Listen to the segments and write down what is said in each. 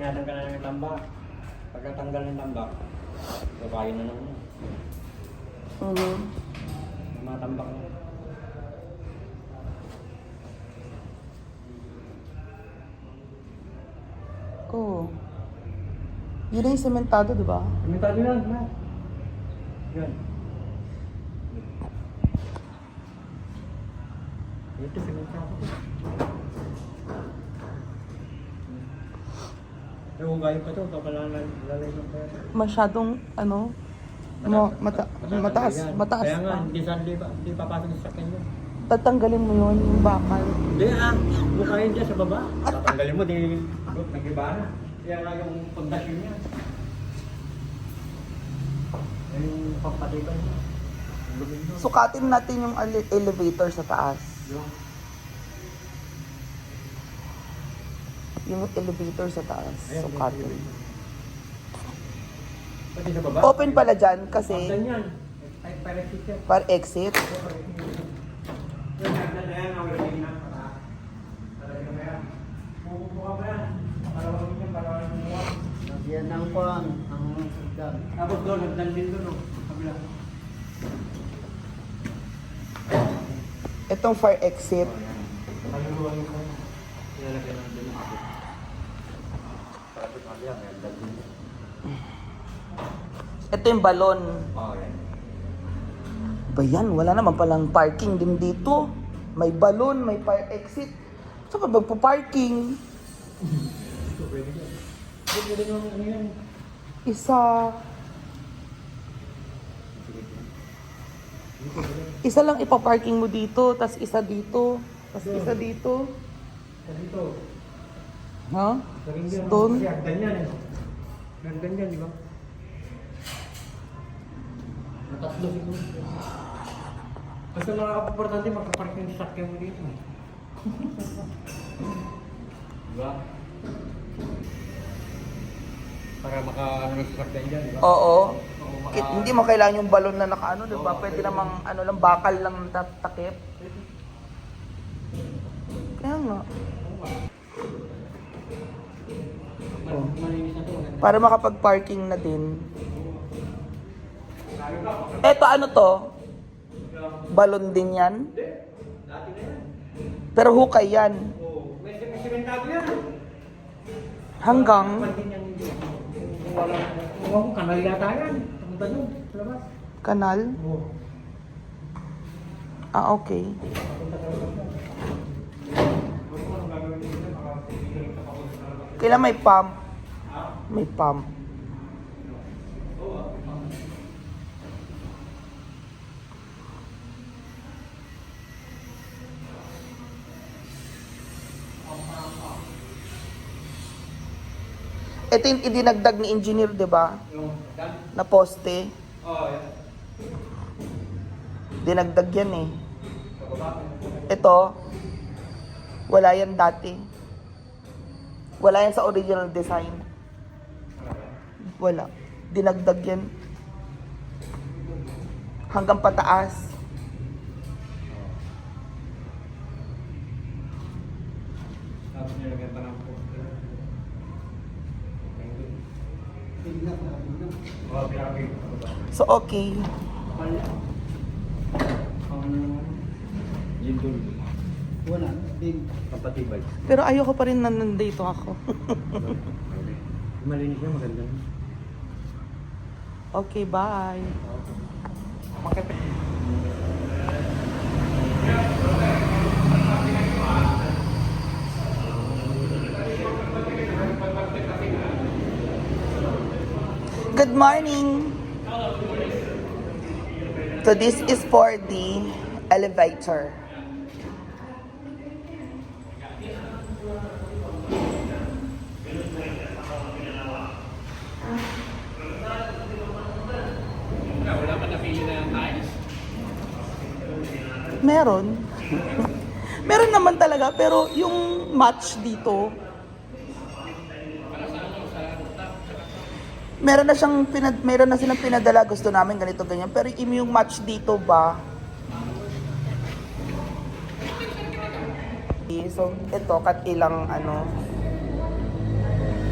tinatanggal na ng lambak. Pagkatanggal ng lambak, babayo na naman. Matambak na. Oo. Yun yung sementado, di ba? Sementado yan, ha? Yan. Ito, sementado ko. Hugayin pa ito, kapalalay ng pera. Masyadong, ano, mataas. Kaya nga, Pa. hindi papasok sa sakyan yun. Tatanggalin mo yun, yung bakal. Hindi bukayin dyan sa baba. Tatanggalin mo, nag-iba na. Kaya nga yung pagdasyon niya. Yung pampatipan niya. Sukatin natin yung elevator sa taas. Yung elevator sa taas. Sukatin. Pati sa baba? Open pala dyan kasi Open yan. Para exit. para exit. Yan ang kuwan, ang sagdan. Tapos doon, nagdalhin doon, no? Kabila. Itong fire exit. Kaluluwan ko. Ilalagyan ng doon. Tapos kabila, may nagdalhin. Ito yung balon. yan. Ba yan? Wala naman palang parking din dito. May balon, may fire exit. Saan pa magpa-parking? Ito, pwede yan. Pwede naman ano yan. Isa lang ipa-parking mo dito, tas isa dito, tas isa dito. Dito. Ha? Stone? Stone? Kasi hagdan yan eh. Hagdan yan, di ba? Natatlo siguro. Basta makakaportante, magkapark yung sasakyan mo dito. Di ba? Para maka-ano ng sasakyan dyan, di ba? Oo. Hindi mo kailangan yung balon na nakaano, di ba? Pwede namang ano lang, bakal lang takip. Kaya nga. Malinis na to. Para makapag-parking na din. Eto ano to? Balon din yan? Dati na yan. Pero hukay yan. Oo. May sementado yan. Hanggang? Walang kanal yata yan. Pumunta doon, sa labas. Kanal? Oo. Ah, okay. Kailan may pump? May pump. Ito yung idinagdag ni engineer, di ba? Yung dan? Na poste. Oo, yan. Dinagdag yan eh. Sa baba. Ito, wala yan dati. Wala yan sa original design. Wala. Dinagdag yan. Hanggang pataas. Tapos nilagyan pa ng poste. Oo, pinakabig. So, okay. Yun doon. Wala, big. Kapatibay. Pero ayoko pa rin na nandito ako. Malinis na, maganda. Okay, bye. Good morning. So this is for the elevator. Wala pa napili na yung tiles? Meron. Meron naman talaga, pero yung match dito, meron na siyang meron na silang pinadala, gusto namin ganito ganyan, pero yung match dito ba? So ito kat ilang ano.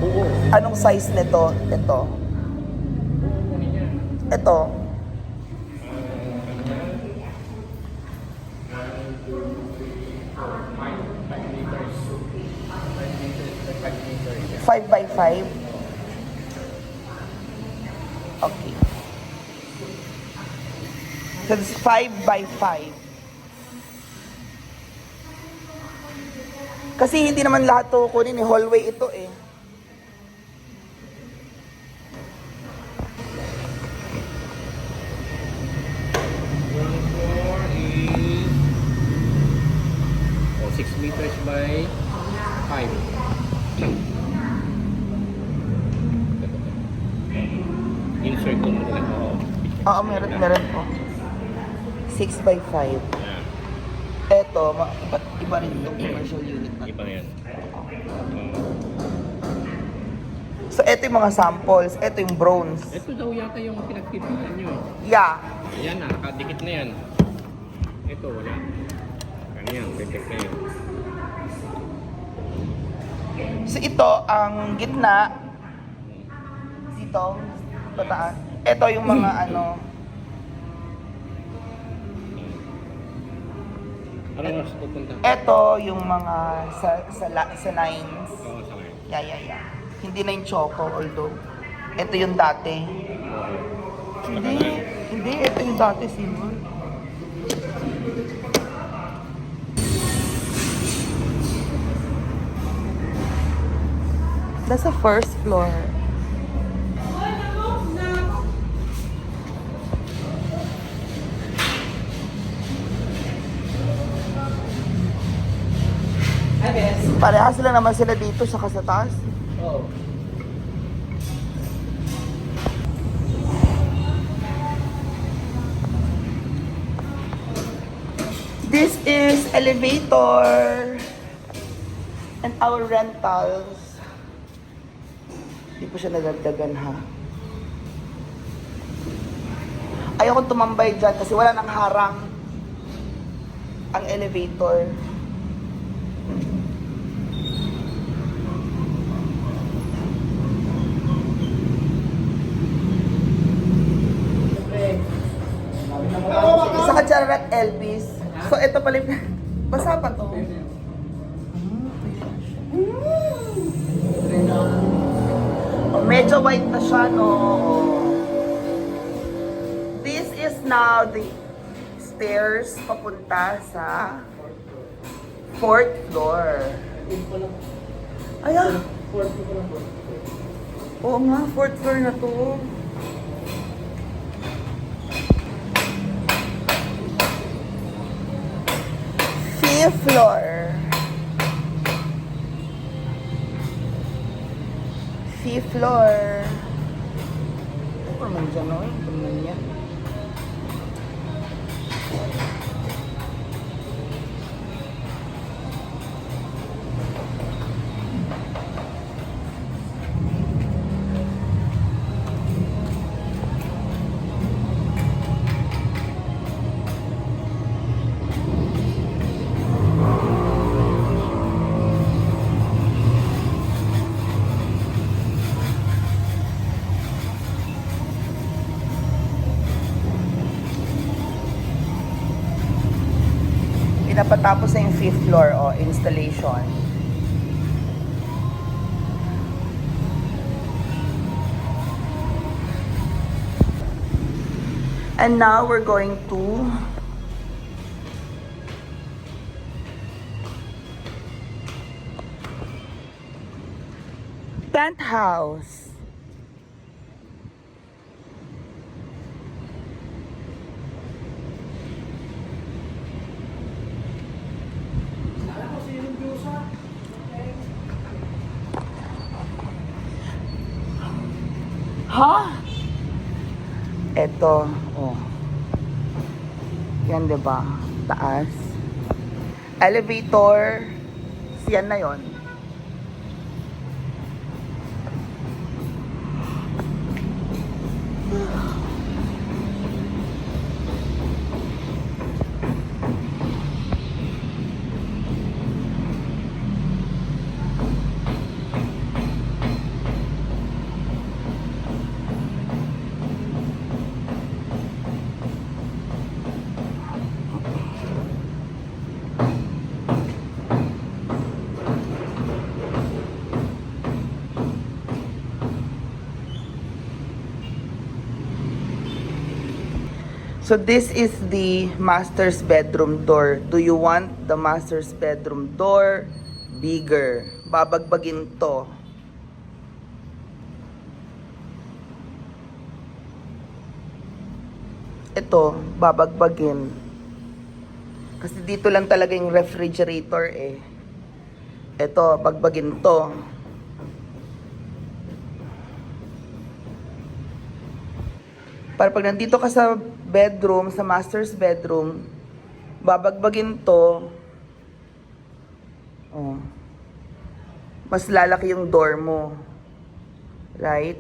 buo. Anong size nito? Ito. Buo niya. Ito. Five by 5. Okay. So it's 5 by 5. Kasi hindi naman lahat to kunin eh. Hallway ito eh. Ground floor is 6 meters by 5. Insert ko mo lang. Oo, meron po. 6 by 5. Eto, iba rin itong commercial unit na. Iba yan. So, eto yung mga samples. Eto yung bronze. Ito daw yata yung pinagpipitan nyo. Yeah. Ayan na, nakadikit na yan. Ito, wala. Ano yan, dikit na yan. So, ito ang gitna. Dito, pataas. Ito yung mga ano. Ano mas pupunta? Ito yung mga sa lines. Oo, sa ngayon. Yeah. Hindi na yung choco, although. Ito yung dati. Hindi. Ito yung dati, Simon. Nasa first floor. Parehas lang naman sila dito sa taas. Oo. This is elevator and our rentals. Hindi po siya nadagdagan ha. Ayoko tumambay dyan kasi wala nang harang ang elevator. Isa ka Charat Elvis. So, ito pala yung... Basa pa to. Oh, medyo white na siya, no? This is now the stairs papunta sa 4th floor. Ayan. Oo nga, 4th floor na to. Fifth floor. Fifth floor. Ano naman dyan, no? Ito naman yan. Pinapatapos na yung 5th floor o installation. And now we're going to penthouse. Ha? Eto, oh. Yan, diba? Taas. Elevator. Yan na yon. So this is the master's bedroom door. Do you want the master's bedroom door bigger? Babagbagin to. Ito, babagbagin. Kasi dito lang talaga yung refrigerator eh. Ito, bagbagin to. Para pag nandito ka sa bedroom, sa master's bedroom, babagbagin to. Oh. Mas lalaki yung door mo. Right?